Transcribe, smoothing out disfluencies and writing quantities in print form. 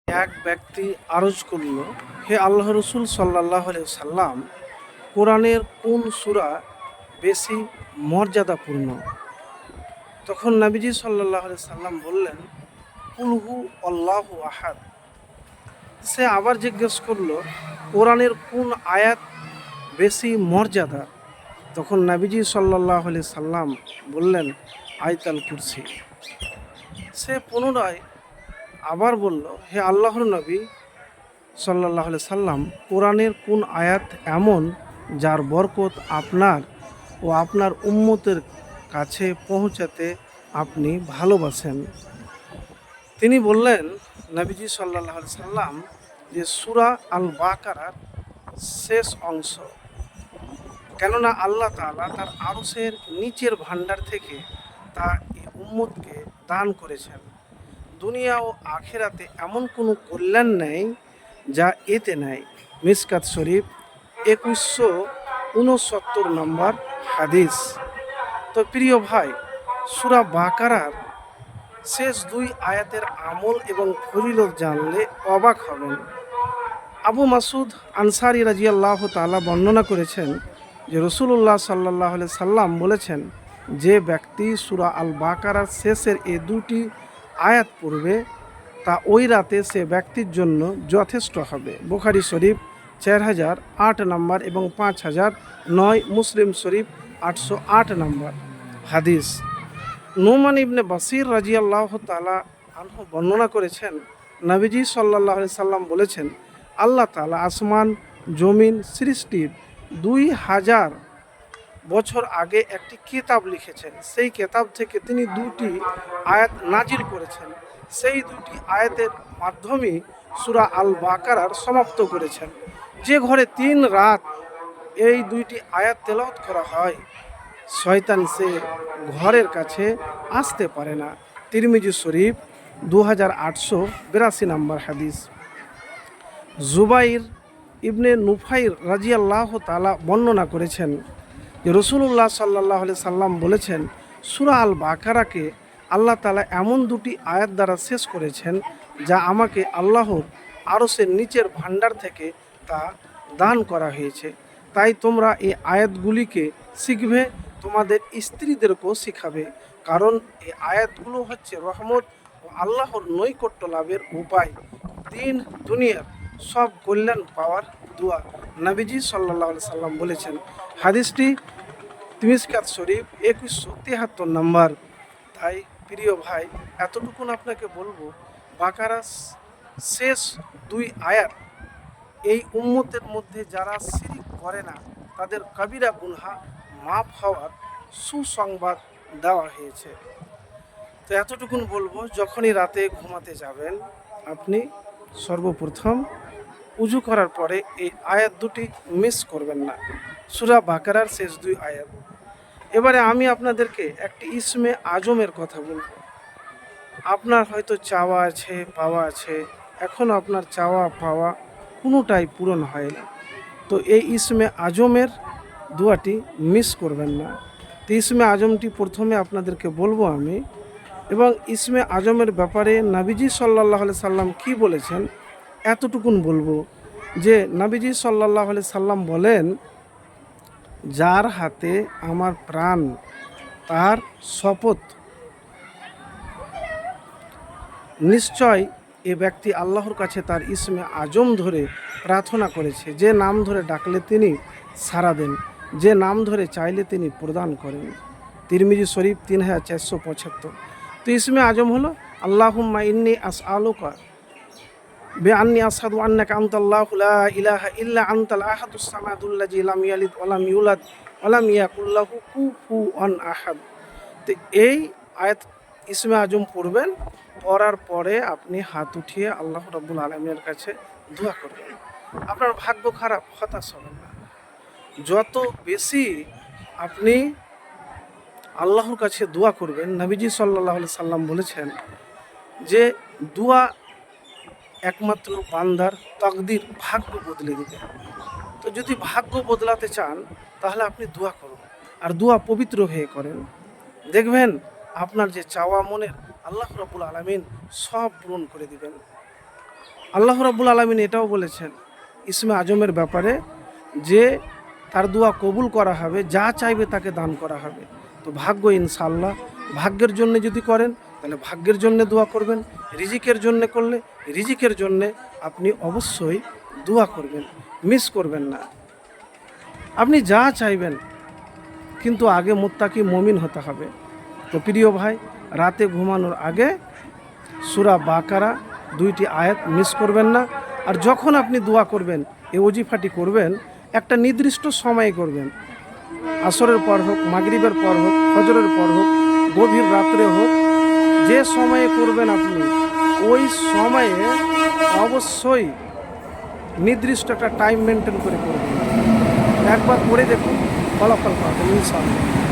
এক ব্যক্তি আরজ করল, হে আল্লাহ রসুল সাল্লাল্লাহু আলাইহি সাল্লাম, কোরআনের কোন সূরা বেশি মর্যাদাপূর্ণ? তখন নবীজি সাল্লাল্লাহু আলাইহি সাল্লাম বললেন, কুল হু আল্লাহু আহাদ। সে আবার জিজ্ঞেস করলো, কোরআনের কোন আয়াত বেশি মর্যাদা? তখন নবীজি সাল্লাল্লাহু আলাইহি সাল্লাম বললেন, আয়াতুল কুরসি। সে পুনরায় আবার বলল, হে আল্লাহর নবী সাল্লাল্লাহু আলাইহি সাল্লাম, কোরআনের কোন আয়াত এমন যার বরকত আপনার ও আপনার উম্মতের কাছে পৌঁছাতে আপনি ভালোবাসেন? তিনি বললেন, নবীজি সাল্লাল্লাহু আলাইহি সাল্লাম, যে সূরা আল বাকারার শেষ অংশ। কেননা আল্লাহ তাআলা তার আরশের নিচের ভাণ্ডার থেকে তা এই উম্মতকে দান করেছেন। দুনিয়া ও আখিরাতে এমন কোনো কল্যাণ নেই যা এতে নেই। মিশকাত শরীফ 2169 নম্বর হাদিস। তো প্রিয় ভাই, সূরা বাকারার শেষ দুই আয়াতের আমল এবং ফজিলত জানলে অবাক হবেন। আবু মাসুদ আনসারী রাদিয়াল্লাহু তাআলা বর্ণনা করেছেন যে রাসূলুল্লাহ সাল্লাল্লাহু আলাইহি সাল্লাম বলেছেন, যে ব্যক্তি সূরা আল বাকারার শেষের এই দুটি আয়াত পড়বে তা ওই রাতে সে ব্যক্তির জন্য যথেষ্ট হবে। বুখারী শরীফ 4008 নম্বর এবং 5009, মুসলিম শরীফ 808 নম্বর হাদিস। নুমান ইবনে বাসির রাদিয়াল্লাহু তাআলা আনহু বর্ণনা করেছেন, নবীজি সাল্লাল্লাহু আলাইহি সাল্লাম বলেছেন, আল্লাহ তাআলা আসমান জমিন সৃষ্টির 2000 বছর আগে একটি কিতাব লিখেছেন। সেই কিতাব থেকে তিনি দুটি আয়াত নাজিল করেছেন। সেই দুটি আয়াতের মাধ্যমে সূরা আল বাকারার সমাপ্ত করেছেন। যে ঘরে 3 রাত এই দুইটি আয়াত তেলাওয়াত করা হয়, শয়তান সে ঘরের কাছে আসতে পারে না। তিরমিজি শরীফ 2882 নম্বর হাদিস। জুবাইর ইবনে নুফাইর রাদিয়াল্লাহু তাআলা বর্ণনা করেছেন যে রাসূলুল্লাহ সাল্লাল্লাহু আলাইহি সাল্লাম বলেছেন, সূরা আল বাকারাকে আল্লাহ তাআলা এমন দুটি আয়াত দ্বারা শেষ করেছেন যা আমাকে আল্লাহর আরশের নিচের ভাণ্ডার থেকে তা দান করা হয়েছে। তাই তোমরা এই আয়াতগুলিকে শিখবে, তোমাদের স্ত্রীদেরকেও শিখাবে, কারণ এই আয়াতগুলো হচ্ছে রহমত ও আল্লাহর নৈকট্য লাভের উপায়। দিন দুনিয়ার সব কল্যাণ পাওয়ার দোয়া। নবীজি সাল্লাল্লাহু আলাইহি সাল্লাম বলেছেন। হাদিসটি মিশকাত শরীফ 2173 নম্বর। তাই প্রিয় ভাই, এতটুকুন আপনাকে বলবো, বাকারার শেষ দুই আয়াত এই উম্মতের মধ্যে যারা শিরক করে না তাদের কবিরা গুনহা মাফ হওয়ার সুসংবাদ দেওয়া হয়েছে। তো এতটুকুন বলবো, যখনই রাতে ঘুমাতে যাবেন আপনি সর্বপ্রথম উজু করার পরে এই আয়াত দুটি মিস করবেন না, সূরা বাকারার শেষ দুই আয়াত। এবারে আমি আপনাদেরকে একটি ইসমে আজমের কথা বলব। আপনার হয়তো চাওয়া আছে, পাওয়া আছে, এখনও আপনার চাওয়া পাওয়া কোনোটাই পূরণ হয় না। তো এই ইসমে আজমের দোয়াটি মিস করবেন না। তো ইসমে আজমটি প্রথমে আপনাদেরকে বলবো আমি, এবং ইসমে আজমের ব্যাপারে নবীজি সাল্লাল্লাহু আলাইহি সাল্লাম কি বলেছেন এতটুকুন বলবো, যে নবীজি সাল্লাল্লাহু আলাইহি সাল্লাম বলেন, যার হাতে আমার প্রাণ তার শপথ, নিশ্চয় এ ব্যক্তি আল্লাহর কাছে তার ইসমে আজম ধরে প্রার্থনা করেছে। যে নাম ধরে ডাকলে তিনি সাড়া দেন, যে নাম ধরে চাইলে তিনি প্রদান করেন। তিরমিজি শরীফ 3475। তো ইসমে আজম হলো আল্লাহুম্মা ইন্নী আসআলুকা বিআন্নী আশহাদু আন্নাকা আনতাল্লাহু লা ইলাহা ইল্লা আনতাল আহাদুস সামাদুল্লাযী লাম ইয়ালিদ ওয়া লাম ইউলাদ ওয়া লাম ইয়াকুল লাহু কুফুওয়ান আহাদ। তো এই আয়াত ইসমে আজম পড়বেন, পড়ার পরে আপনি হাত উঠিয়ে আল্লাহ রাব্বুল আলামিনের কাছে দোয়া করবেন। আপনার ভাগ্য খারাপ, হতাশ হবেন না। যত বেশি আপনি আল্লাহর কাছে দোয়া করবেন, নবীজি সাল্লাল্লাহু আলাইহি সাল্লাম বলেছেন যে দোয়া একমাত্র বান্দার তাকদির, ভাগ্য বদলে দেবে। তো যদি ভাগ্য বদলাতে চান তাহলে আপনি দোয়া করুন, আর দোয়া পবিত্র হয়ে করেন। দেখবেন আপনার যে চাওয়া মনের, আল্লাহ রাব্বুল আলামিন সব পূরণ করে দিবেন। আল্লাহ রাব্বুল আলামিন এটাও বলেছেন ইসমে আজমের ব্যাপারে যে তার দোয়া কবুল করা হবে, যা চাইবে তাকে দান করা হবে। তো ভাগ্য ইনশাআল্লাহ, ভাগ্যের জন্য যদি করেন তাহলে ভাগ্যের জন্য দোয়া করবেন, রিজিকের জন্য করলে রিজিকের জন্য আপনি অবশ্যই দোয়া করবেন, মিস করবেন না। আপনি যা চাইবেন, কিন্তু আগে মুত্তাকি মুমিন হতে হবে। তো প্রিয় ভাই, রাতে ঘুমানোর আগে সূরা বাকারা 2টি আয়াত মিস করবেন না। আর যখন আপনি দোয়া করবেন, এই ওজিফাটি করবেন একটা নির্দিষ্ট সময়ে করবেন, আসরের পর হোক, মাগরিবের পর হোক, ফজরের পর হোক, গভীর রাত্রে হোক, যে সময়ে করবেন আপনি ওই সময়ে অবশ্যই নির্দিষ্ট একটা টাইম মেনটেন করে করবেন। একবার করে দেখুন, ফলাফল পাবেন ইনশাআল্লাহ।